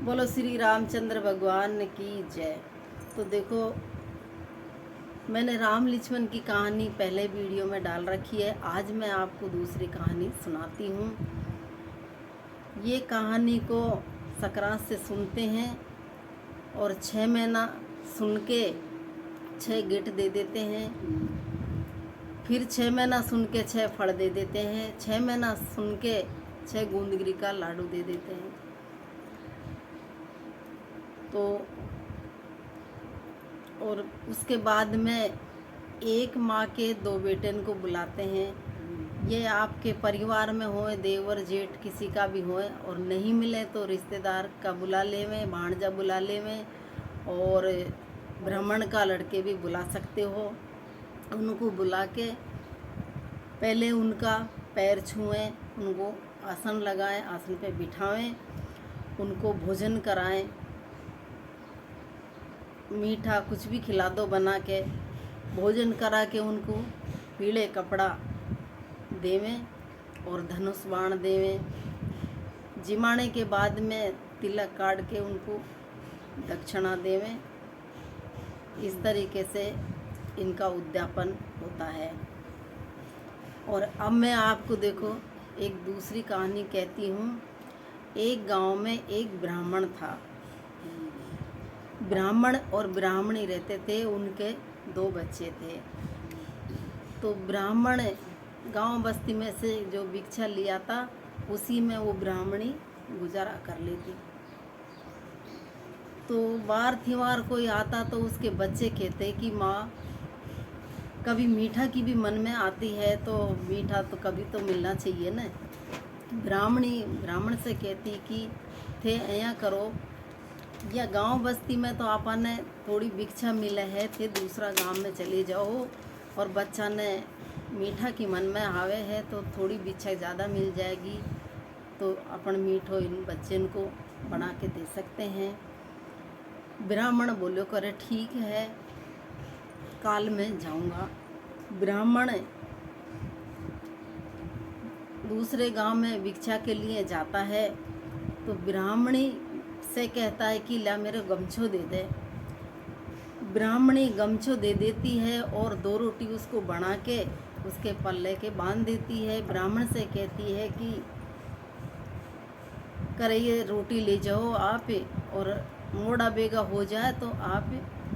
बोलो श्री रामचंद्र भगवान की जय। तो देखो, मैंने राम लक्ष्मण की कहानी पहले वीडियो में डाल रखी है। आज मैं आपको दूसरी कहानी सुनाती हूँ। ये कहानी को संक्रांत से सुनते हैं और 6 महीना सुन के 6 गिट दे देते हैं, फिर 6 महीना सुन के 6 फल दे देते हैं, 6 महीना सुन के 6 गूंदगिरी का लाडू दे देते हैं। तो और उसके बाद में एक माँ के 2 बेटन को बुलाते हैं। ये आपके परिवार में होए, देवर जेठ किसी का भी होए, और नहीं मिले तो रिश्तेदार का बुला लेवें, भांजा बुला लेवें, और ब्राह्मण का लड़के भी बुला सकते हो। उनको बुला के पहले उनका पैर छुएं, उनको आसन लगाएं, आसन पे बिठाएं, उनको भोजन कराएं, मीठा कुछ भी खिला दो बना के। भोजन करा के उनको पीले कपड़ा देवें और धनुष बाण देवें। जिमाने के बाद में तिलक काट के उनको दक्षिणा देवें। इस तरीके से इनका उद्यापन होता है। और अब मैं आपको देखो एक दूसरी कहानी कहती हूँ। एक गांव में एक ब्राह्मण था। ब्राह्मण और ब्राह्मणी रहते थे, उनके 2 बच्चे थे। तो ब्राह्मण गांव बस्ती में से जो भिक्षा लिया था, उसी में वो ब्राह्मणी गुजारा कर लेती। तो बार त्योहार कोई आता तो उसके बच्चे कहते कि माँ, कभी मीठा की भी मन में आती है, तो मीठा तो कभी तो मिलना चाहिए ना। ब्राह्मणी ब्राह्मण से कहती कि थे ऐया करो, या गांव बस्ती में तो आपा ने थोड़ी भिक्षा मिले है, थे दूसरा गांव में चले जाओ, और बच्चा ने मीठा की मन में आवे है तो थोड़ी भिक्षा ज़्यादा मिल जाएगी, तो अपन मीठो इन बच्चे को बना के दे सकते हैं। ब्राह्मण बोलो करे ठीक है, काल में जाऊंगा। ब्राह्मण दूसरे गांव में भिक्षा के लिए जाता है, तो ब्राह्मणी से कहता है कि ला मेरे गमछो दे दे। ब्राह्मणी गमछो दे देती है और 2 रोटी उसको बना के उसके पल्ले के बांध देती है। ब्राह्मण से कहती है कि करे ये रोटी ले जाओ आप, और मोड़ा बेगा हो जाए तो आप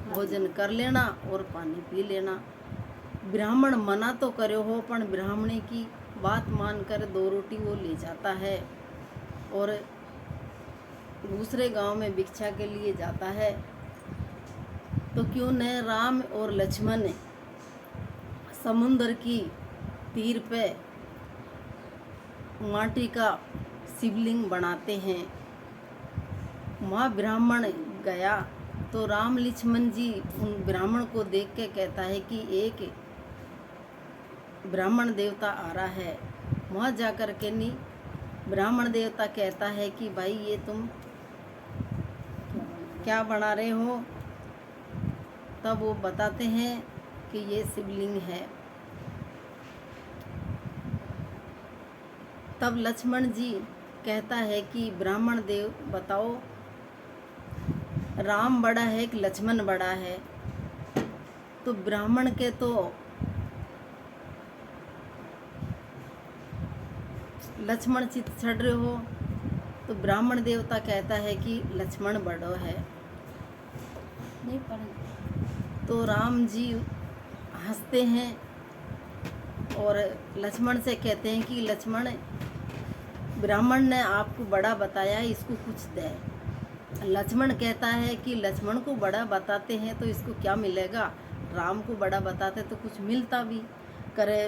भोजन कर लेना और पानी पी लेना। ब्राह्मण मना तो करे हो, पर ब्राह्मणी की बात मानकर 2 रोटी वो ले जाता है और दूसरे गांव में भिक्षा के लिए जाता है। तो क्यों न राम और लक्ष्मण समुद्र की तीर पे माटी का शिवलिंग बनाते हैं। वहाँ ब्राह्मण गया तो राम लक्ष्मण जी उन ब्राह्मण को देख के कहता है कि एक ब्राह्मण देवता आ रहा है। वहाँ जाकर के नहीं, ब्राह्मण देवता कहता है कि भाई ये तुम क्या बना रहे हो। तब वो बताते हैं कि ये शिवलिंग है। तब लक्ष्मण जी कहता है कि ब्राह्मण देव बताओ, राम बड़ा है कि लक्ष्मण बड़ा है। तो ब्राह्मण के तो लक्ष्मण चित चढ़ रहे हो, तो ब्राह्मण देवता कहता है कि लक्ष्मण बड़ो है। नहीं पढ़। तो राम जी हंसते हैं और लक्ष्मण से कहते हैं कि लक्ष्मण, ब्राह्मण ने आपको बड़ा बताया, इसको कुछ दे। लक्ष्मण कहता है कि लक्ष्मण को बड़ा बताते हैं तो इसको क्या मिलेगा, राम को बड़ा बताते तो कुछ मिलता भी करे।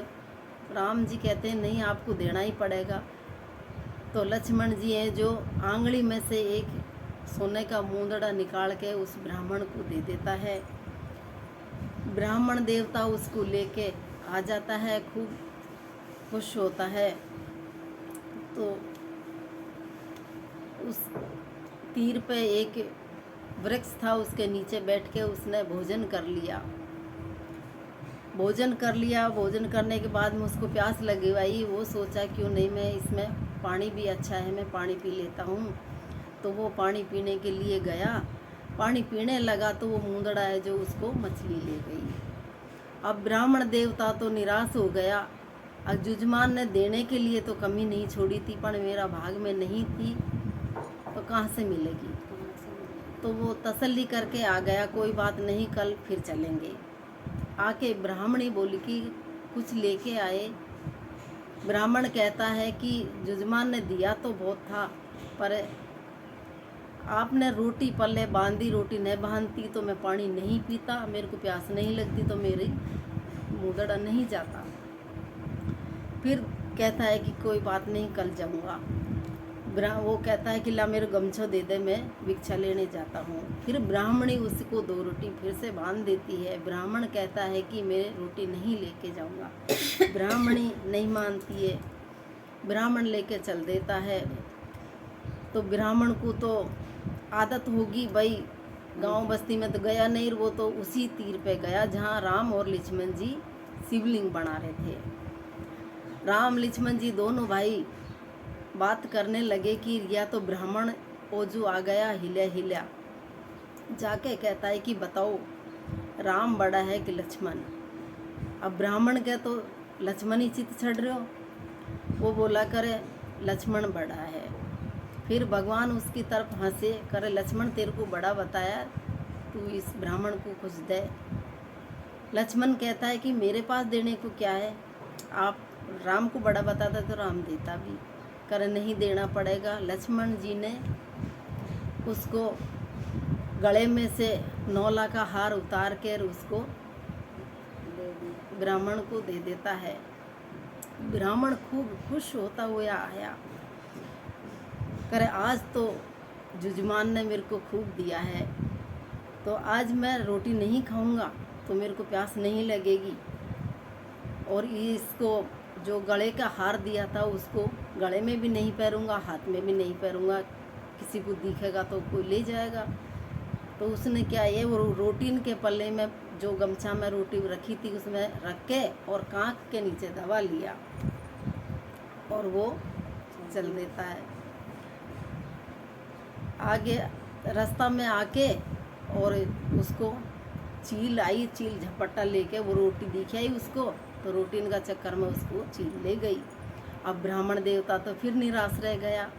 राम जी कहते हैं नहीं, आपको देना ही पड़ेगा। तो लक्ष्मण जी हैं जो आंगली में से एक सोने का मूंदड़ा निकाल के उस ब्राह्मण को दे देता है। ब्राह्मण देवता उसको लेके आ जाता है, खूब खुश होता है। तो उस तीर पे एक वृक्ष था, उसके नीचे बैठ के उसने भोजन कर लिया। भोजन करने के बाद में उसको प्यास लगी भाई। वो सोचा क्यों नहीं, मैं इसमें पानी भी अच्छा है, मैं पानी पी लेता हूँ। तो वो पानी पीने के लिए गया। पानी पीने लगा तो वो मूंदड़ा है जो उसको मछली ले गई। अब ब्राह्मण देवता तो निराश हो गया। अब जजमान ने देने के लिए तो कमी नहीं छोड़ी थी, पर मेरा भाग में नहीं थी तो कहाँ से मिलेगी। तो वो तसल्ली करके आ गया, कोई बात नहीं, कल फिर चलेंगे। आके ब्राह्मणी बोली कि कुछ लेके आए। ब्राह्मण कहता है कि जजमान ने दिया तो बहुत था, पर आपने रोटी पल्ले बांधी, रोटी नहीं बांधती तो मैं पानी नहीं पीता, मेरे को प्यास नहीं लगती तो मेरी मूंदड़ा नहीं जाता। फिर कहता है कि कोई बात नहीं, कल जाऊंगा। वो कहता है कि ला मेरे गमछा दे दे, मैं भिक्षा लेने जाता हूँ। फिर ब्राह्मणी उसको 2 रोटी फिर से बांध देती है। ब्राह्मण कहता है कि मैं रोटी नहीं लेके जाऊंगा। ब्राह्मणी नहीं मानती है, ब्राह्मण लेके चल देता है। तो ब्राह्मण को तो आदत होगी भाई, गांव बस्ती में तो गया नहीं, वो तो उसी तीर पे गया जहाँ राम और लक्ष्मण जी शिवलिंग बना रहे थे। राम लक्ष्मण जी दोनों भाई बात करने लगे कि या तो ब्राह्मण ओजू आ गया हिला जाके कहता है कि बताओ राम बड़ा है कि लक्ष्मण। अब ब्राह्मण के तो लक्ष्मण ही चित चढ़ रहे हो, वो बोला करे लक्ष्मण बड़ा है। फिर भगवान उसकी तरफ हंसे, करे लक्ष्मण तेरे को बड़ा बताया, तू इस ब्राह्मण को कुछ दे। लक्ष्मण कहता है कि मेरे पास देने को क्या है, आप राम को बड़ा बताता तो राम देता भी, कर नहीं देना पड़ेगा। लक्ष्मण जी ने उसको गले में से 9 लाख का हार उतार कर उसको ब्राह्मण को दे देता है। ब्राह्मण खूब खुश होता हुआ आया, करे आज तो जजमान ने मेरे को खूब दिया है, तो आज मैं रोटी नहीं खाऊंगा तो मेरे को प्यास नहीं लगेगी। और इसको जो गले का हार दिया था उसको गले में भी नहीं पहनूंगा, हाथ में भी नहीं पहनूंगा, किसी को दिखेगा तो कोई ले जाएगा। तो उसने क्या, ये वो रोटी के पल्ले में जो गमछा में रोटी रखी थी उसमें रख के और कांख के नीचे दबा लिया और वो चल देता है। आगे रास्ता में आके और उसको चील आई, चील झपट्टा लेके वो रोटी दिखी आई उसको, तो रोटी का चक्कर में उसको चील ले गई। अब ब्राह्मण देवता तो फिर निराश रह गया,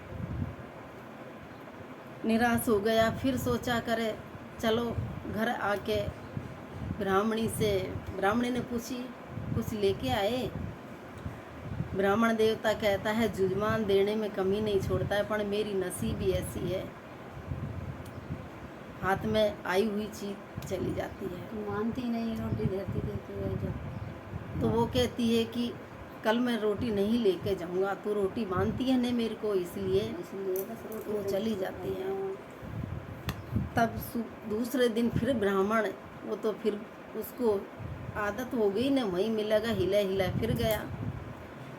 निराश हो गया। फिर सोचा करे चलो घर आके ब्राह्मणी ने पूछी कुछ लेके आए। ब्राह्मण देवता कहता है जजमान देने में कमी नहीं छोड़ता है, पर मेरी नसीब ही ऐसी है, हाथ में आई हुई चीज चली जाती है। मानती नहीं, रोटी देती है जब। तो वो कहती है कि कल मैं रोटी नहीं लेके जाऊंगा, तो रोटी मानती है ने मेरे को, इसलिए बस रोटी वो चली जाती है। तब दूसरे दिन फिर ब्राह्मण, वो तो फिर उसको आदत हो गई ना, वहीं मिलेगा, हिला फिर गया।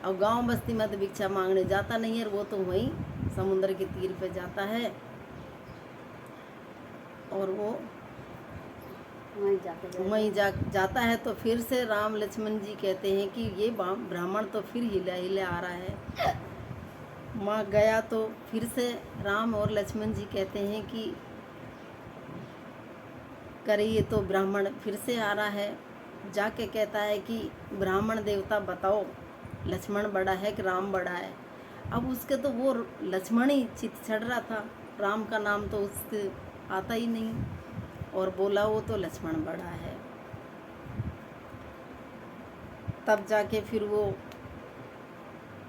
अब गांव बस्ती में तो भिक्षा मांगने जाता नहीं है, वो तो वहीं समुद्र के तीर पे जाता है और वो वहीं जाता है। तो फिर से राम लक्ष्मण जी कहते हैं कि ये ब्राह्मण तो फिर हिला आ रहा है। माँ गया तो फिर से राम और लक्ष्मण जी कहते हैं कि करिए, तो ब्राह्मण फिर से आ रहा है। जाके कहता है कि ब्राह्मण देवता बताओ लक्ष्मण बड़ा है कि राम बड़ा है। अब उसके तो वो लक्ष्मण ही चित चढ़ रहा था, राम का नाम तो उसके आता ही नहीं, और बोला वो तो लक्ष्मण बड़ा है। तब जाके फिर वो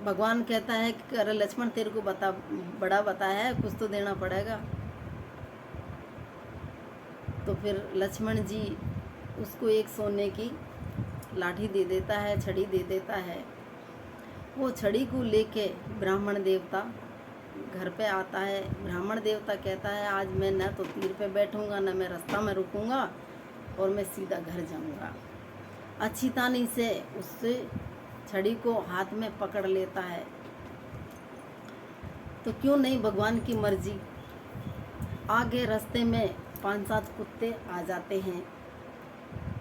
भगवान कहता है कि अरे लक्ष्मण तेरे को बड़ा बताया है, कुछ तो देना पड़ेगा। तो फिर लक्ष्मण जी उसको एक सोने की लाठी दे देता है, छड़ी दे देता है। वो छड़ी को लेके ब्राह्मण देवता घर पे आता है। ब्राह्मण देवता कहता है आज मैं न तो तीर पे बैठूंगा, न मैं रास्ता में रुकूंगा, और मैं सीधा घर जाऊंगा। अच्छी तानी से उससे छड़ी को हाथ में पकड़ लेता है। तो क्यों नहीं भगवान की मर्जी। आगे रास्ते में 5-7 कुत्ते आ जाते हैं,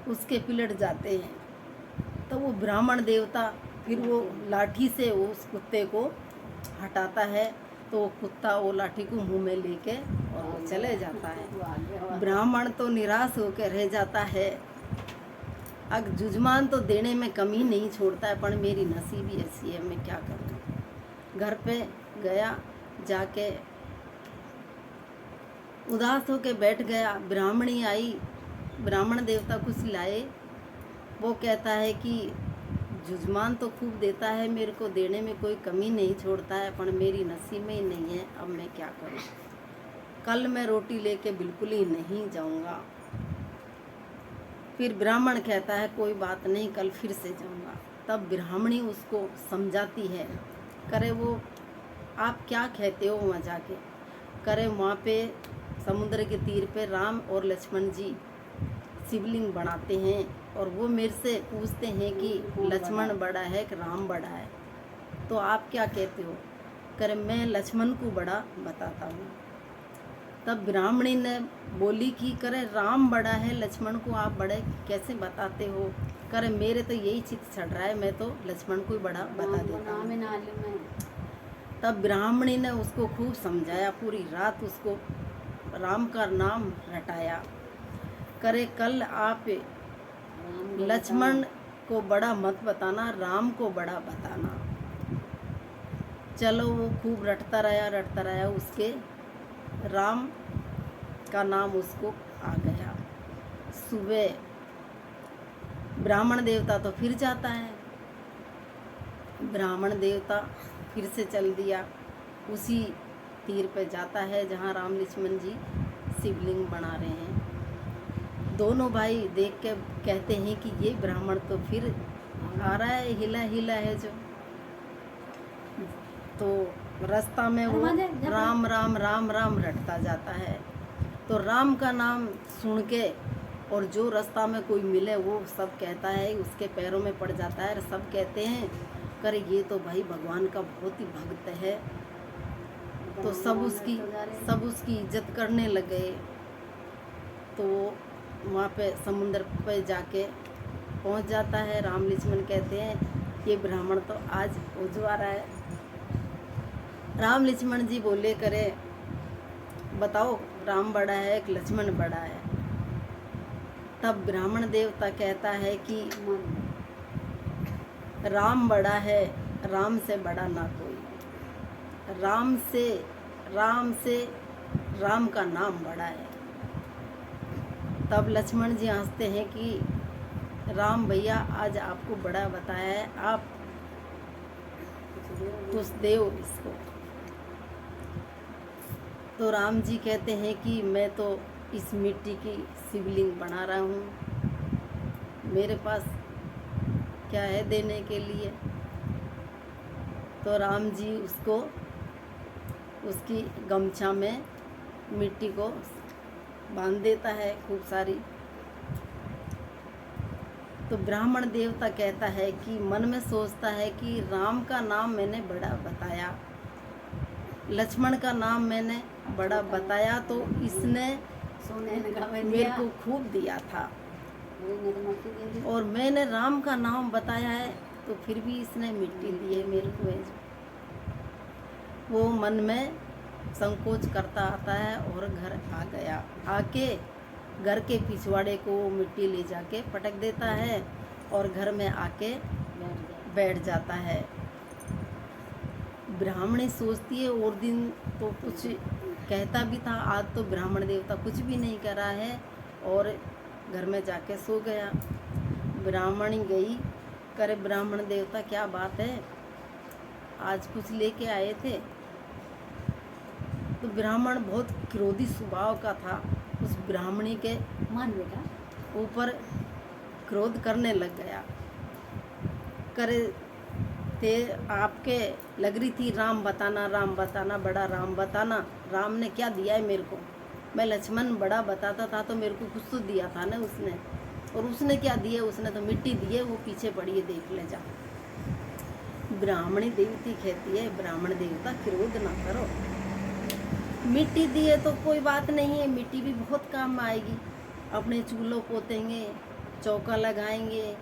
उसके पिलट जाते हैं। तो वो ब्राह्मण देवता फिर वो लाठी से उस कुत्ते को हटाता है, तो कुत्ता वो लाठी को मुंह में लेके और वो चले जाता है। वो आगे ब्राह्मण तो निराश होकर रह जाता है। अब जुजमान तो देने में कमी नहीं छोड़ता है, पर मेरी नसीबी ऐसी है, मैं क्या करूँ। घर पे गया, जाके उदास होके बैठ गया। ब्राह्मणी आई, ब्राह्मण देवता कुछ लाए। वो कहता है कि जुजमान तो खूब देता है, मेरे को देने में कोई कमी नहीं छोड़ता है, पर मेरी नसीब में ही नहीं है, अब मैं क्या करूँ। कल मैं रोटी लेके बिल्कुल ही नहीं जाऊँगा। फिर ब्राह्मण कहता है कोई बात नहीं, कल फिर से जाऊँगा। तब ब्राह्मणी उसको समझाती है, करे वो आप क्या कहते हो वहाँ जाके। करे वहाँ पे समुद्र के तीर पे राम और लक्ष्मण जी शिवलिंग बनाते हैं, और वो मेरे से पूछते हैं कि लक्ष्मण बड़ा है कि राम बड़ा है, तो आप क्या कहते हो। करे मैं लक्ष्मण को बड़ा बताता हूँ। तब ब्राह्मणी ने बोली कि करे राम बड़ा है, लक्ष्मण को आप बड़े कैसे बताते हो। करे मेरे तो यही चित्त चढ़ रहा है, मैं तो लक्ष्मण को ही बड़ा बता देता हूँ। तब ब्राह्मणी ने उसको खूब समझाया, पूरी रात उसको राम का नाम रटाया। करे कल आप लक्ष्मण को बड़ा मत बताना, राम को बड़ा बताना। चलो वो खूब रटता रहा, उसके राम का नाम उसको आ गया। सुबह ब्राह्मण देवता तो फिर जाता है। ब्राह्मण देवता फिर से चल दिया, उसी तीर पे जाता है जहाँ राम लक्ष्मण जी शिवलिंग बना रहे हैं। दोनों भाई देख के कहते हैं कि ये ब्राह्मण तो फिर आ रहा है, हिला है जो। तो रास्ता में वो राम राम राम राम रटता जाता है। तो राम का नाम सुन के और जो रास्ता में कोई मिले वो सब कहता है, उसके पैरों में पड़ जाता है। सब कहते हैं करे ये तो भाई भगवान का बहुत ही भक्त है। तो सब उसकी इज्जत करने लगे। तो वहाँ पे समुद्र पे जाके पहुँच जाता है। राम लक्ष्मण कहते हैं ये ब्राह्मण तो आज उजवा रहा है। राम लक्ष्मण जी बोले करे बताओ राम बड़ा है कि लक्ष्मण बड़ा है। तब ब्राह्मण देवता कहता है कि राम बड़ा है, राम से बड़ा ना कोई। राम से राम का नाम बड़ा है। तब लक्ष्मण जी हंसते हैं कि राम भैया आज आपको बड़ा बताया है, आप कुछ देओ इसको। तो राम जी कहते हैं कि मैं तो इस मिट्टी की शिवलिंग बना रहा हूँ, मेरे पास क्या है देने के लिए। तो राम जी उसको उसकी गमछा में मिट्टी को बांध देता है खूब सारी। तो ब्राह्मण देवता कहता है कि मन में सोचता है कि राम का नाम मैंने बड़ा बताया, लक्ष्मण का नाम मैंने बड़ा बताया, तो इसने मेरे को खूब दिया था, और मैंने राम का नाम बताया है तो फिर भी इसने मिट्टी दी है मेरे को। वो मन में संकोच करता आता है और घर आ गया। आके घर के पिछवाड़े को मिट्टी ले जाके पटक देता है और घर में आके बैठ जाता है। ब्राह्मणी सोचती है और दिन तो कुछ कहता भी था, आज तो ब्राह्मण देवता कुछ भी नहीं कर रहा है, और घर में जाके सो गया। ब्राह्मणी गई, करे ब्राह्मण देवता क्या बात है, आज कुछ लेके आए थे। तो ब्राह्मण बहुत क्रोधी स्वभाव का था, उस ब्राह्मणी के ऊपर क्रोध करने लग गया। करे ते आपके लग रही थी राम बताना, बड़ा राम बताना, राम ने क्या दिया है मेरे को, मैं लक्ष्मण बड़ा बताता था तो मेरे को कुछ तो दिया था ना उसने, और उसने क्या दिया, उसने तो मिट्टी दी है, वो पीछे पड़ी है, देख ले जा। ब्राह्मणी देवती कहती है ब्राह्मण देवता क्रोध ना करो, मिट्टी दी है तो कोई बात नहीं है, मिट्टी भी बहुत काम में आएगी, अपने चूल्हों पोतेंगे, चौका लगाएंगे,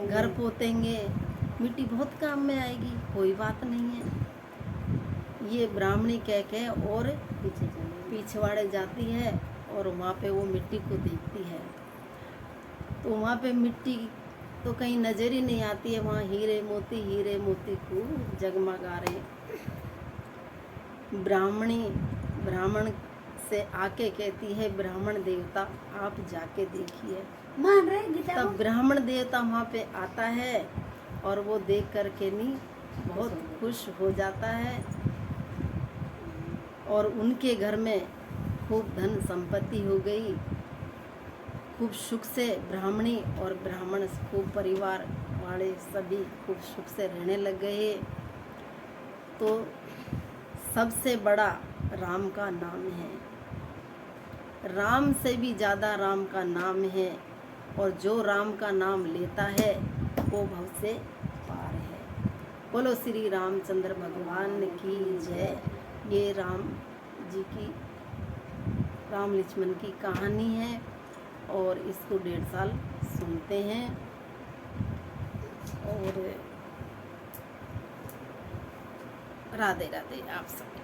घर पोतेंगे, मिट्टी बहुत काम में आएगी, कोई बात नहीं है। ये ब्राह्मणी कह और पीछे चले पिछवाड़े जाती है और वहाँ पे वो मिट्टी को देखती है। तो वहाँ पे मिट्टी तो कहीं नज़र ही नहीं आती है, वहाँ हीरे मोती खूब जगमगा रहे। ब्राह्मण से आके कहती है, ब्राह्मण देवता आप जाके देखिए। मान रहे गीता तब ब्राह्मण देवता वहाँ पे आता है और वो देख कर के नहीं बहुत खुश हो जाता है और उनके घर में खूब धन संपत्ति हो गई। खूब सुख से ब्राह्मणी और ब्राह्मण खूब परिवार वाले सभी खूब सुख से रहने लग गए। तो सबसे बड़ा राम का नाम है, राम से भी ज़्यादा राम का नाम है, और जो राम का नाम लेता है वो भव से पार है। बोलो श्री रामचंद्र भगवान की जय। ये राम जी की, राम लक्ष्मण की कहानी है और इसको 1.5 साल सुनते हैं और राधे राधे आप सब।